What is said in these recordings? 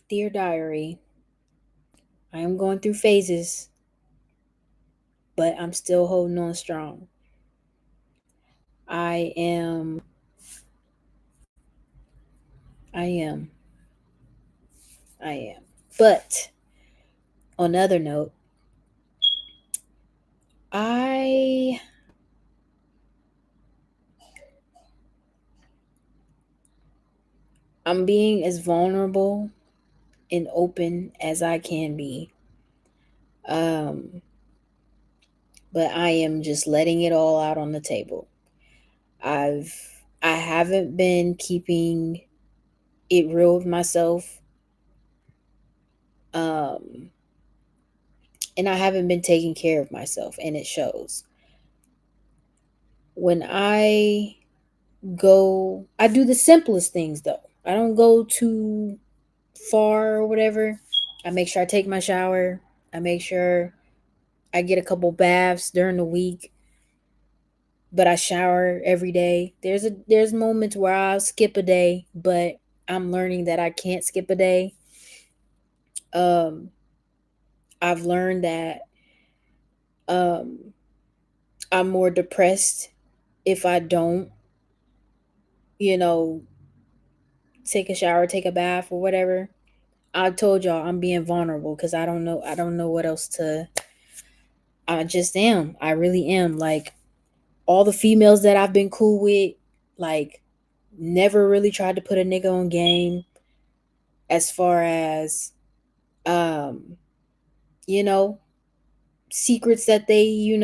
Dear Diary, I am going through phases, but I'm still holding on strong. I am, I am, I am. But on another note, I I'm being as vulnerable and open as I can be. Um, but I am just letting it all out on the table. I haven't been keeping it real with myself. Um, and I haven't been taking care of myself, and it shows. When I do the simplest things though. I don't go too far or whatever. I make sure I take my shower. I make sure I get a couple baths during the week, but I shower every day. There's moments where I'll skip a day, but I'm learning that I can't skip a day. Um I've learned that um I'm more depressed if I don't, you know, take a shower, take a bath or whatever. I told y'all I'm being vulnerable because I don't know what else to. I just am. I really am. Like all the females that I've been cool with, like never really tried to put a nigga on game as far as um, you know, secrets that they,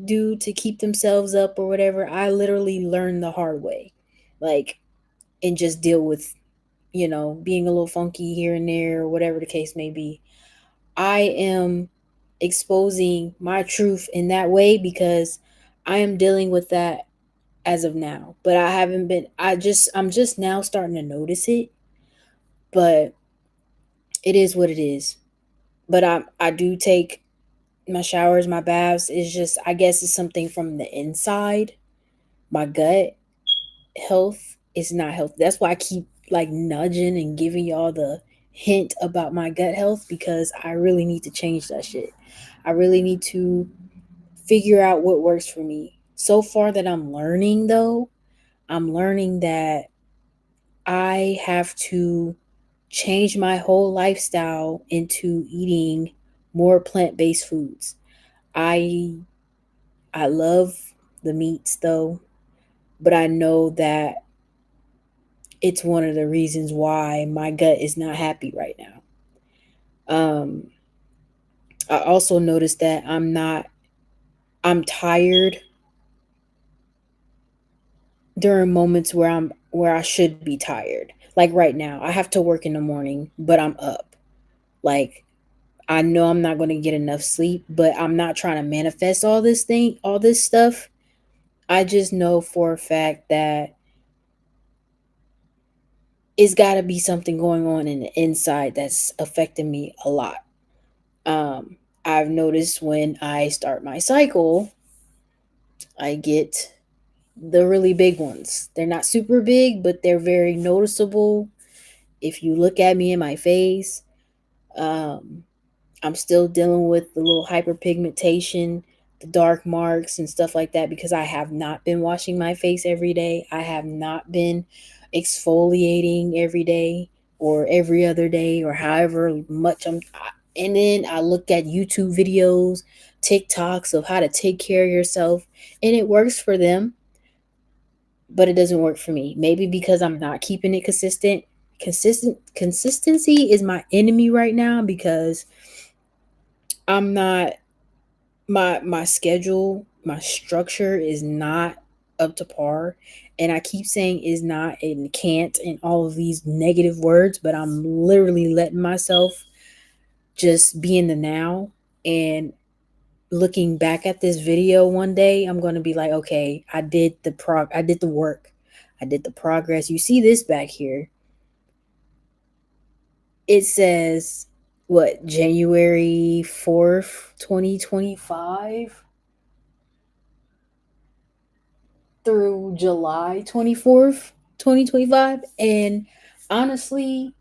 do to keep themselves up or whatever. I literally learned the hard way. Like and just deal with, being a little funky here and there or whatever the case may be. I am exposing my truth in that way because I am dealing with that as of now. But I haven't been I'm just now starting to notice it, but it is what it is. But I do take my showers, my baths. It's just I guess it's something from the inside. My gut health is not healthy. That's why I keep like nudging and giving y'all the hint about my gut health because I really need to change that shit. I really need to figure out what works for me. So far that I'm learning though, I'm learning that I have to change my whole lifestyle into eating more plant-based foods. I I love the meats though, but I know that it's one of the reasons why my gut is not happy right now. Um I also noticed that I'm tired during moments where I should be tired. Like right now, I have to work in the morning, but I'm up. Like I know I'm not going to get enough sleep, but I'm not trying to manifest all this stuff. I just know for a fact that it's got to be something going on in the inside that's affecting me a lot. I've noticed when I start my cycle, I get the really big ones. They're not super big, but they're very noticeable. If you look at me in my face, um, I'm still dealing with the little hyperpigmentation, the dark marks, and stuff like that because I have not been washing my face every day. I have not been exfoliating every day or every other day or however much I'm. And then I look at YouTube videos, TikToks of how to take care of yourself, and it works for them, but it doesn't work for me. Maybe because I'm not keeping it consistent. Consistency is my enemy right now because I'm not my schedule, my structure is not up to par. And I keep saying is not and can't and all of these negative words, but I'm literally letting myself just be in the now and looking back at this video one day, I'm going to be like, okay, I did the work. I did the progress. You see this back here. It says what, January 4th, 2025 through July 24th, 2025. And honestly,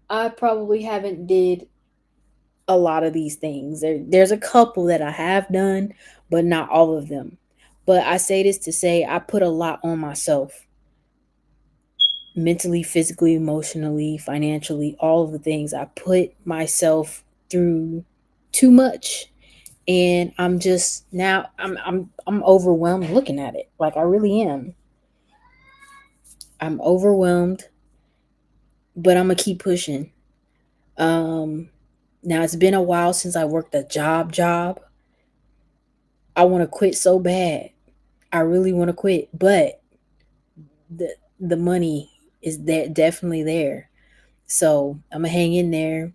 I probably haven't did a lot of these things. There's a couple that I have done, but not all of them. But I say this to say I put a lot on myself mentally, physically, emotionally, financially, all of the things. I put myself through too much. And I'm just now I'm overwhelmed looking at it. Like I really am. I'm overwhelmed, but I'm gonna keep pushing. Um Now it's been a while since I worked a job. I want to quit so bad. I really want to quit, but the money is there, definitely there. So I'm gonna hang in there.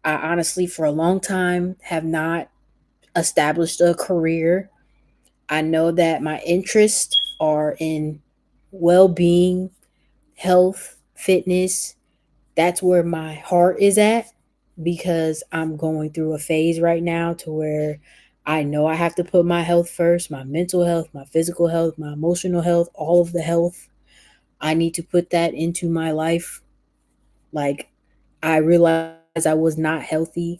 I honestly, for a long time, have not established a career. I know that my interests are in well-being, health, fitness. That's where my heart is at because I'm going through a phase right now to where I know I have to put my health first, my mental health, my physical health, my emotional health, all of the health. I need to put that into my life. Like, I realized I was not healthy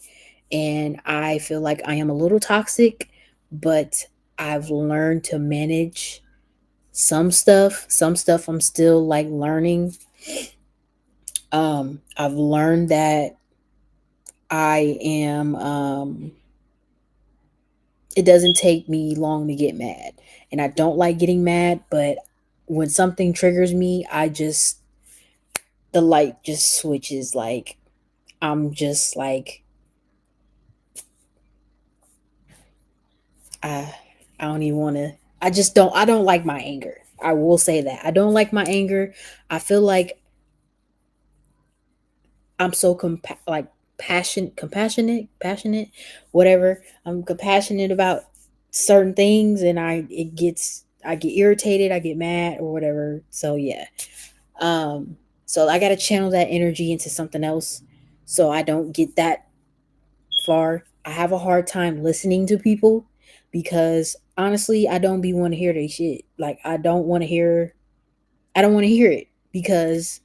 and I feel like I am a little toxic, but I've learned to manage some stuff. Some stuff I'm still like learning. I've learned that I am it doesn't take me long to get mad. And I don't like getting mad, but when something triggers me, I just the light just switches. Like I'm just like I I don't even want to. I don't like my anger. I will say that I don't like my anger. I feel like I'm so passionate, whatever. I'm compassionate about certain things, and I get irritated, I get mad or whatever. So yeah, so I got to channel that energy into something else, so I don't get that far. I have a hard time listening to people because honestly, I don't be want to hear their shit. Like I don't want to hear it because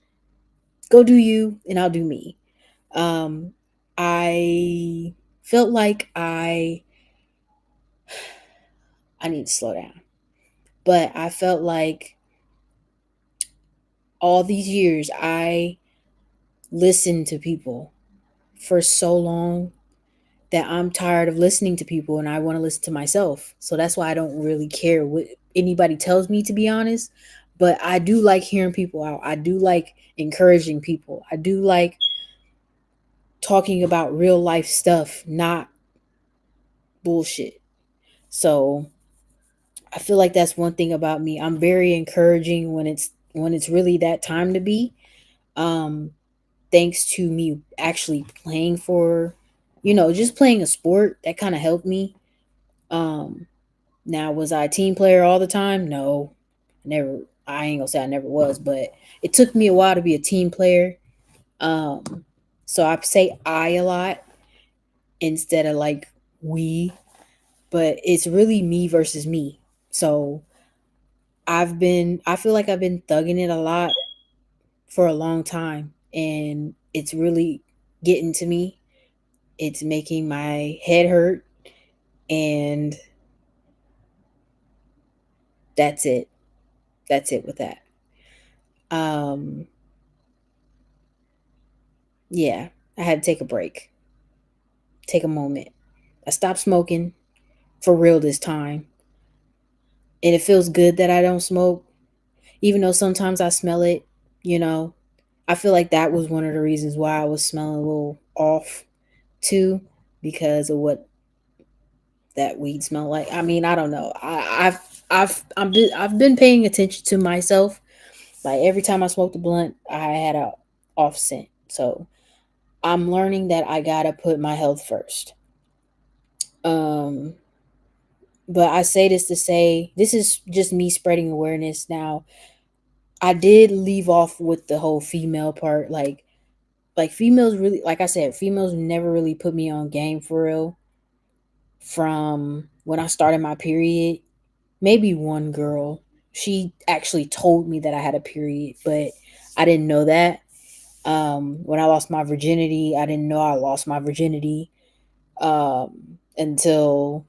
go do you and I'll do me. Um, I felt like I need to slow down, but I felt like all these years I listened to people for so long that I'm tired of listening to people and I want to listen to myself. So that's why I don't really care what anybody tells me, to be honest. But I do like hearing people out. I do like encouraging people. I do like talking about real life stuff, not bullshit. So I feel like that's one thing about me. I'm very encouraging when it's really that time to be. Um, Thanks to me actually playing for, just playing a sport that kind of helped me. Um, Now was I a team player all the time? No, never. I ain't gonna say I never was, but it took me a while to be a team player. Um, so I say I a lot instead of like we, but it's really me versus me. So I feel like I've been thugging it a lot for a long time, and it's really getting to me. It's making my head hurt, and that's it. That's it with that. Um, yeah, I had to take a break, take a moment. I stopped smoking for real this time, and it feels good that I don't smoke, even though sometimes I smell it. You know, I feel like that was one of the reasons why I was smelling a little off too, because of what that weed smell like. I mean, I don't know. I've been paying attention to myself. Like every time I smoked a blunt, I had a off scent. So I'm learning that I gotta put my health first. Um, but I say this to say this is just me spreading awareness. Now, I did leave off with the whole female part. Like females really, like I said, females never really put me on game for real. From when I started my period, maybe one girl, she actually told me that I had a period, but I didn't know that. When I lost my virginity, I didn't know I lost my virginity until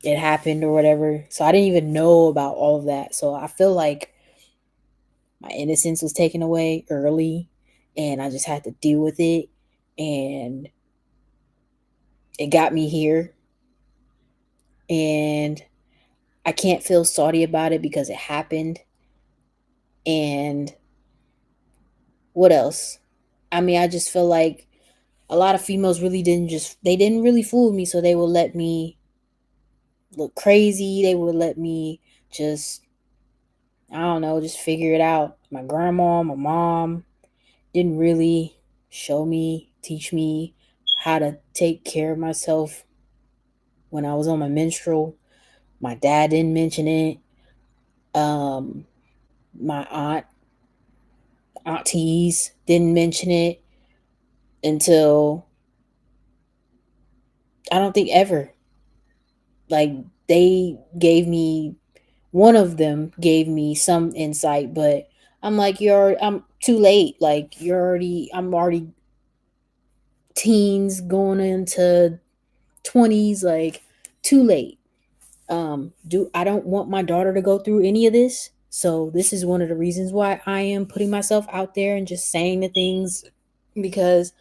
it happened or whatever. So I didn't even know about all of that. So I feel like my innocence was taken away early and I just had to deal with it. And it got me here. And I can't feel salty about it because it happened. And what else? I mean, I just feel like a lot of females really they didn't really fool me. So they would let me look crazy. They would let me just, I don't know, just figure it out. My grandma, my mom didn't really teach me how to take care of myself when I was on my menstrual. My dad didn't mention it. Um, my aunties didn't mention it until I don't think ever. Like they gave me one of them gave me some insight, but I'm like, I'm too late. Like I'm already teens going into 20s, like too late. Do I don't want my daughter to go through any of this. So this is one of the reasons why I am putting myself out there and just saying the things, because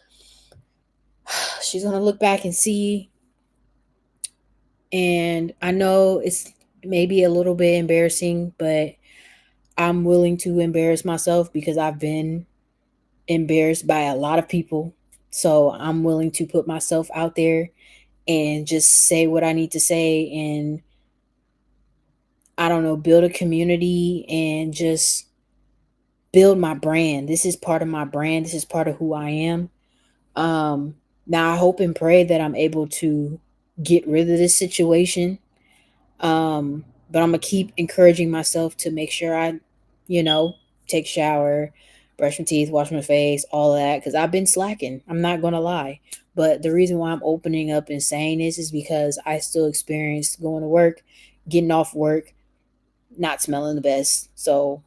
she's going to look back and see. And I know it's maybe a little bit embarrassing, but I'm willing to embarrass myself because I've been embarrassed by a lot of people. So I'm willing to put myself out there and just say what I need to say, and I don't know, build a community and just build my brand. This is part of my brand. This is part of who I am. Um Now I hope and pray that I'm able to get rid of this situation. But I'm gonna keep encouraging myself to make sure I, you know, take a shower, brush my teeth, wash my face, all of that, because I've been slacking. I'm not gonna lie. But the reason why I'm opening up and saying this is because I still experience going to work, getting off work, not smelling the best. So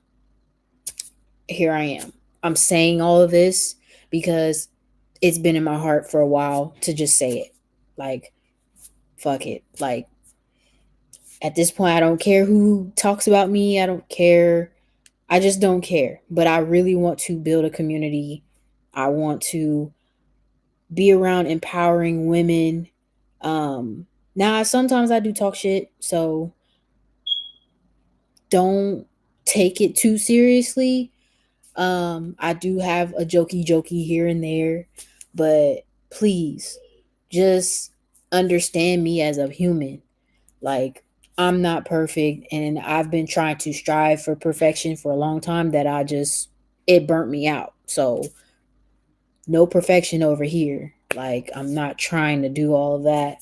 here I am. I'm saying all of this because it's been in my heart for a while to just say it. Like, fuck it. Like, at this point, I don't care who talks about me. I don't care. I just don't care. But I really want to build a community. I want to be around empowering women. Now sometimes I do talk shit, so don't take it too seriously. I do have a jokey here and there, but please just understand me as a human. Like, I'm not perfect and I've been trying to strive for perfection for a long time that it burnt me out. So, no perfection over here. Like, I'm not trying to do all of that.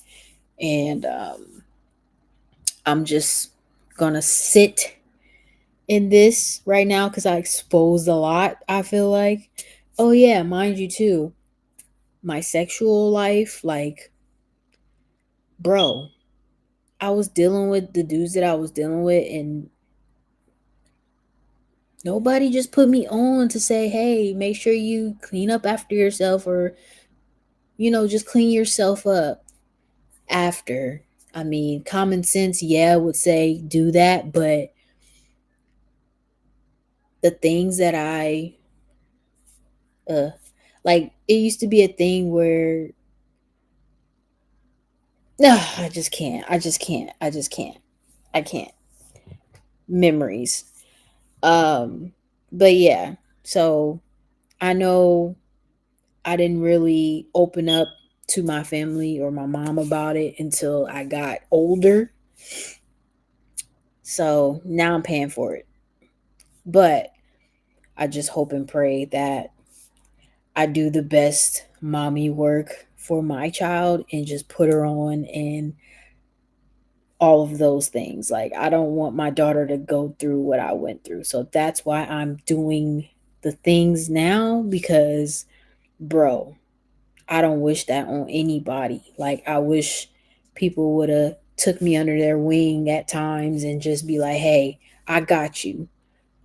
And I'm just gonna sit in this right now because I exposed a lot, I feel like. Oh, yeah, mind you, too. My sexual life, like, bro, I was dealing with the dudes that I was dealing with, and nobody just put me on to say, hey, make sure you clean up after yourself, or, just clean yourself up after. I mean, common sense, yeah, would say do that, but the things that uh, like, it used to be a thing where, no, I just can't. I just can't. I just can't. I can't. Memories. Um, but yeah, so I know I didn't really open up to my family or my mom about it until I got older. So now I'm paying for it. But I just hope and pray that I do the best mommy work for my child and just put her on and all of those things. Like, I don't want my daughter to go through what I went through. So that's why I'm doing the things now, because, bro, I don't wish that on anybody. Like, I wish people would have took me under their wing at times and just be like, "Hey, I got you.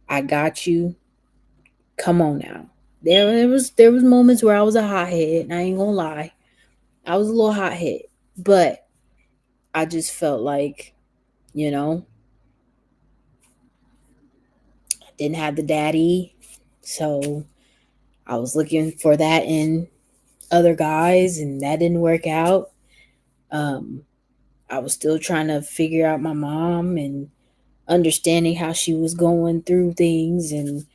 I got you. Come on now." There was moments where I was a hothead, and I ain't gonna lie. I was a little hothead. But I just felt like, you know, I didn't have the daddy. So I was looking for that in other guys, and that didn't work out. Um, I was still trying to figure out my mom and understanding how she was going through things. And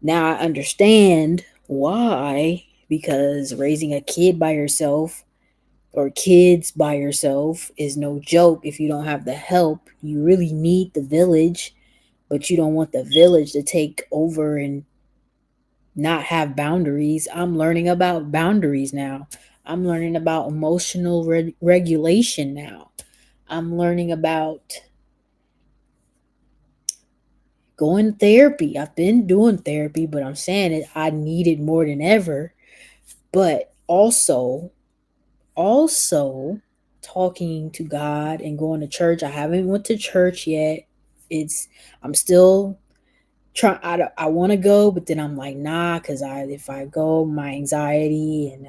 now I understand why, because raising a kid by yourself or kids by yourself is no joke if you don't have the help. You really need the village, but you don't want the village to take over and not have boundaries. I'm learning about boundaries now. I'm learning about emotional regulation now. I'm learning about going to therapy. I've been doing therapy, but I'm saying it, I need it more than ever. But also talking to God and going to church. I haven't went to church yet. It's I'm still trying. I want to go, but then I'm like, nah, because if I go, my anxiety, and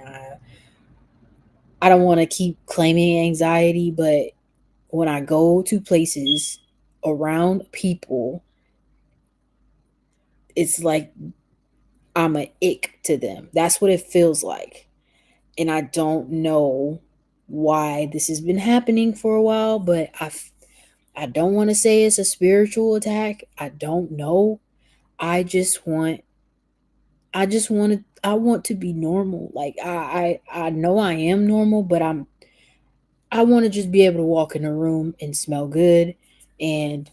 I don't want to keep claiming anxiety. But when I go to places around people, it's like I'm a ick to them. That's what it feels like. And I don't know why this has been happening for a while, but I don't want to say it's a spiritual attack. I don't know. I just want I want to be normal. Like I know I am normal, but I want to just be able to walk in a room and smell good and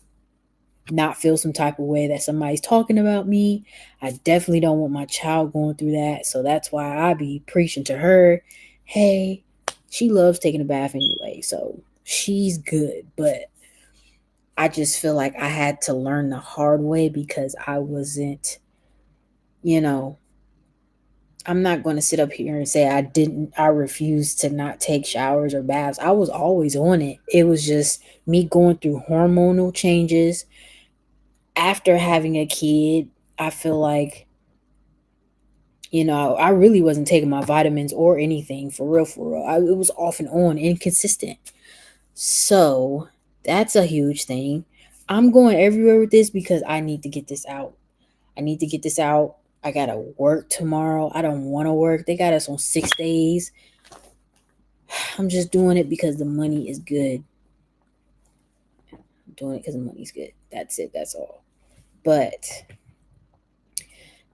not feel some type of way that somebody's talking about me. I definitely don't want my child going through that. So that's why I be preaching to her, hey, she loves taking a bath anyway. So she's good. But I just feel like I had to learn the hard way because I wasn't, you know, I'm not going to sit up here and say I refused to not take showers or baths. I was always on it. It was just me going through hormonal changes after having a kid. I feel like, I really wasn't taking my vitamins or anything for real, for real. It was off and on, inconsistent. So that's a huge thing. I'm going everywhere with this because I need to get this out. I need to get this out. I gotta work tomorrow. I don't want to work. They got us on 6 days. I'm just doing it because the money is good. I'm doing it because the money's good. That's it. That's all. But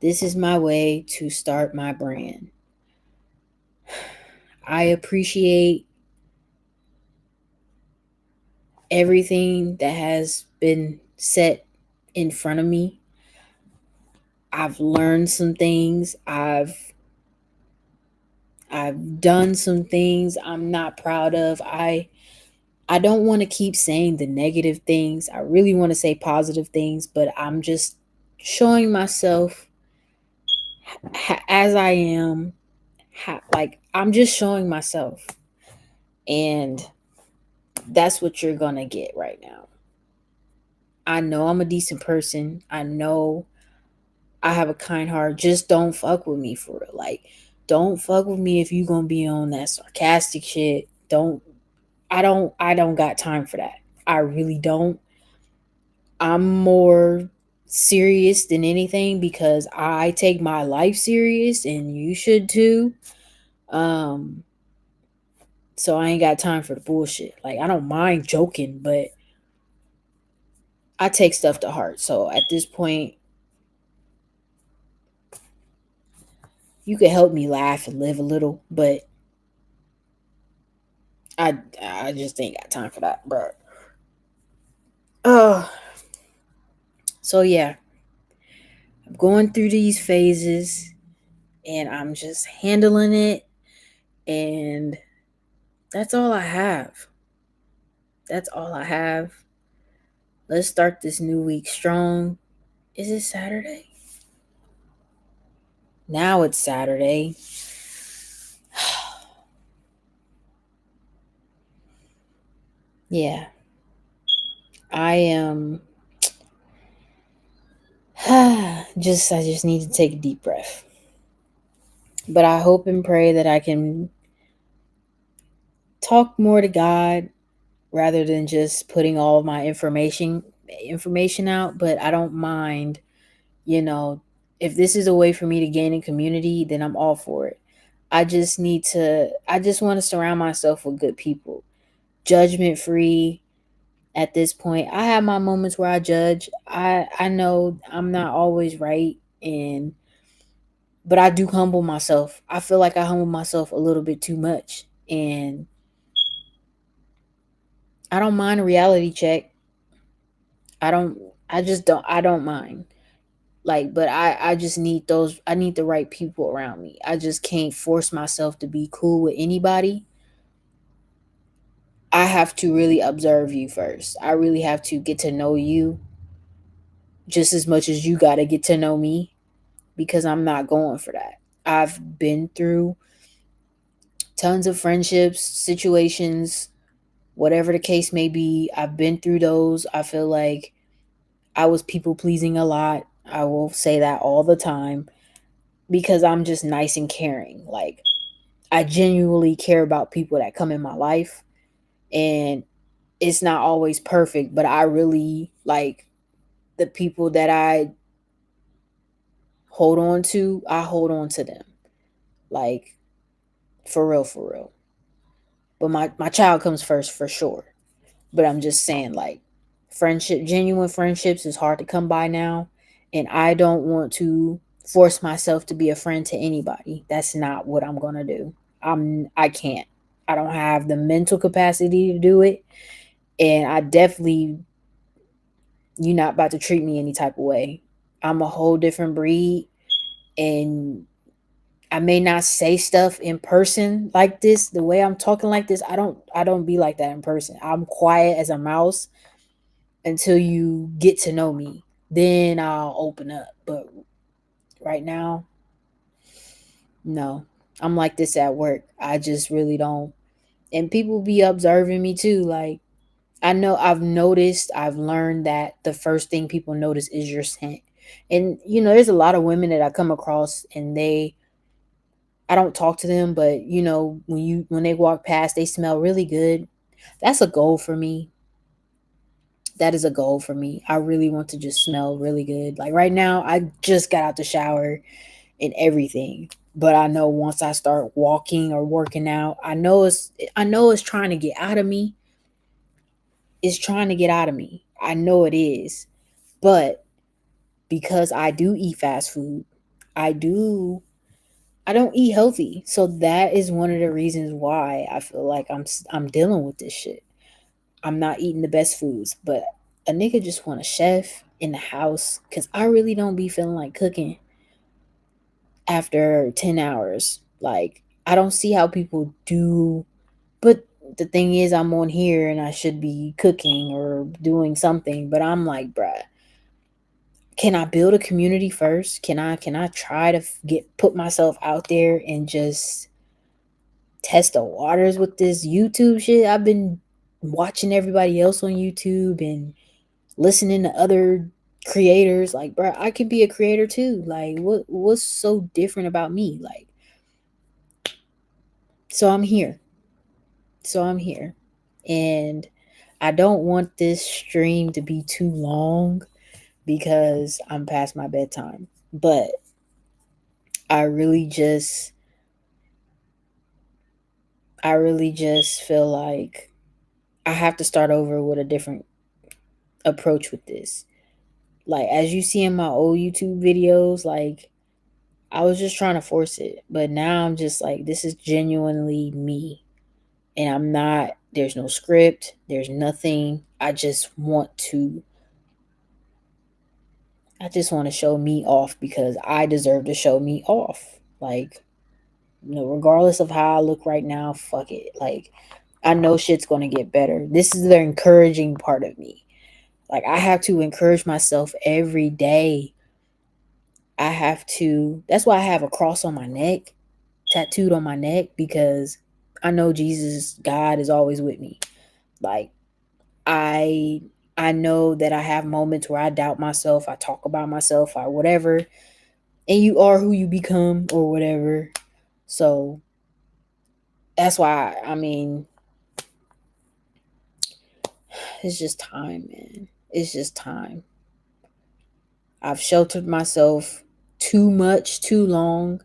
this is my way to start my brand. I appreciate everything that has been set in front of me. I've learned some things. I've done some things I'm not proud of. I don't want to keep saying the negative things. I really want to say positive things, but I'm just showing myself as I am. Like I'm just showing myself, and that's what you're gonna get right now. I know I'm a decent person. I know I have a kind heart. Just don't fuck with me for real. Like, don't fuck with me if you gonna be on that sarcastic shit. I don't got time for that. I really don't. I'm more serious than anything because I take my life serious and you should too. Um so I ain't got time for the bullshit. Like I don't mind joking, but I take stuff to heart. So at this point, you can help me laugh and live a little, but I just ain't got time for that, bro. Oh, so yeah, I'm going through these phases and I'm just handling it, and that's all I have. That's all I have. Let's start this new week strong. Is it Saturday? Now it's Saturday. Yeah. I am I just need to take a deep breath. But I hope and pray that I can talk more to God rather than just putting all of my information out. But I don't mind, you know, if this is a way for me to gain a community, then I'm all for it. I just want to surround myself with good people, judgment free. At this point, I have my moments where I judge. I know I'm not always right, and but I do humble myself. I feel like I humble myself a little bit too much, and I don't mind a reality check. I don't. I just don't. I don't mind. Like, but I just need those. I need the right people around me. I just can't force myself to be cool with anybody. I have to really observe you first. I really have to get to know you just as much as you got to get to know me, because I'm not going for that. I've been through tons of friendships, situations, whatever the case may be. I've been through those. I feel like I was people pleasing a lot. I will say that all the time because I'm just nice and caring. Like, I genuinely care about people that come in my life, and it's not always perfect, but I really like the people that I hold on to, I hold on to them. Like, for real, for real. But my child comes first for sure. But I'm just saying, like, friendship, genuine friendships is hard to come by now. And I don't want to force myself to be a friend to anybody. That's not what I'm gonna do. I can't. I don't have the mental capacity to do it. And I definitely, you're not about to treat me any type of way. I'm a whole different breed, and I may not say stuff in person like this. The way I'm talking like this, I don't be like that in person. I'm quiet as a mouse until you get to know me. Then I'll open up. But right now, no. I'm like this at work. I just really don't. And people be observing me too. Like, I know I've noticed, I've learned that the first thing people notice is your scent. And there's a lot of women that I come across, and I don't talk to them, but when they walk past, they smell really good. That's a goal for me. That is a goal for me. I really want to just smell really good. Like right now, I just got out the shower and everything. But I know once I start walking or working out, I know it's trying to get out of me. It's trying to get out of me. I know it is. But because I do eat fast food, I do I don't eat healthy. So that is one of the reasons why I feel like I'm dealing with this shit. I'm not eating the best foods, but a nigga just want a chef in the house cuz I really don't be feeling like cooking after 10 hours. Like, I don't see how people do, but the thing is I'm on here and I should be cooking or doing something, but I'm like, bruh, can I build a community first? Can I try to get put myself out there and just test the waters with this YouTube shit? I've been watching everybody else on YouTube and listening to other creators. Like, bro, I could be a creator too. Like, what's so different about me? Like, so I'm here. So I'm here. And I don't want this stream to be too long because I'm past my bedtime. But I really just I really just feel like I have to start over with a different approach with this. Like, as you see in my old YouTube videos, like, I was just trying to force it, but now I'm just like, this is genuinely me, and there's no script, there's nothing. I just want to show me off because I deserve to show me off. Like, regardless of how I look right now, fuck it. Like, I know shit's going to get better. This is the encouraging part of me. Like, I have to encourage myself every day. That's why I have a cross on my neck, tattooed on my neck, because I know Jesus, God is always with me. Like, I I know that I have moments where I doubt myself, I talk about myself, or whatever, and you are who you become or whatever. So that's why, I mean, it's just time, man. It's just time. I've sheltered myself too much, too long.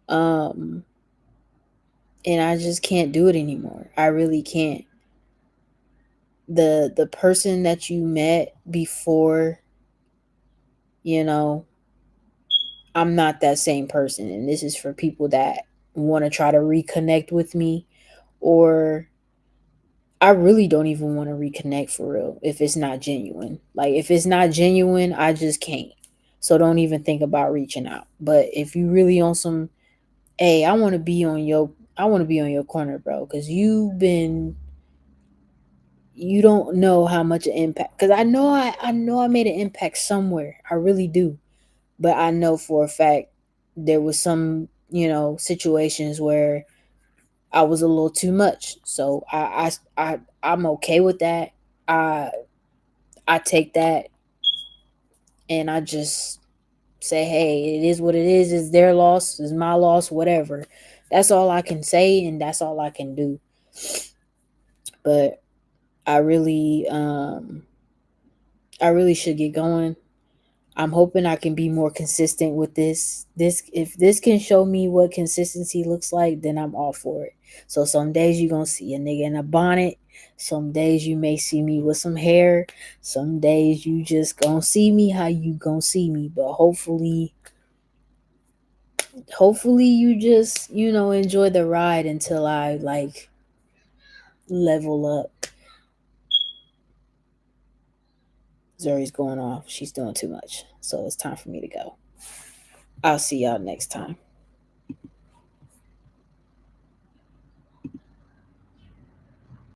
Um, and I just can't do it anymore. I really can't. The person that you met before, you know, I'm not that same person. And this is for people that want to try to reconnect with me, or I really don't even want to reconnect for real if it's not genuine. Like if it's not genuine, I just can't. So don't even think about reaching out. But if you really on some, hey, I want to be on your corner, bro, cuz you don't know how much an impact, cuz I know I made an impact somewhere. I really do. But I know for a fact there was some, situations where I was a little too much. So I'm okay with that. I I take that and I just say, hey, it is what it is. It's their loss. It's my loss. Whatever. That's all I can say, and that's all I can do. But I really, I really should get going. I'm hoping I can be more consistent with this. If this can show me what consistency looks like, then I'm all for it. So some days you're gonna see a nigga in a bonnet. Some days you may see me with some hair. Some days you just gonna see me how you gonna see me. But hopefully you just, enjoy the ride until I like level up. Zuri's going off. She's doing too much. So it's time for me to go. I'll see y'all next time.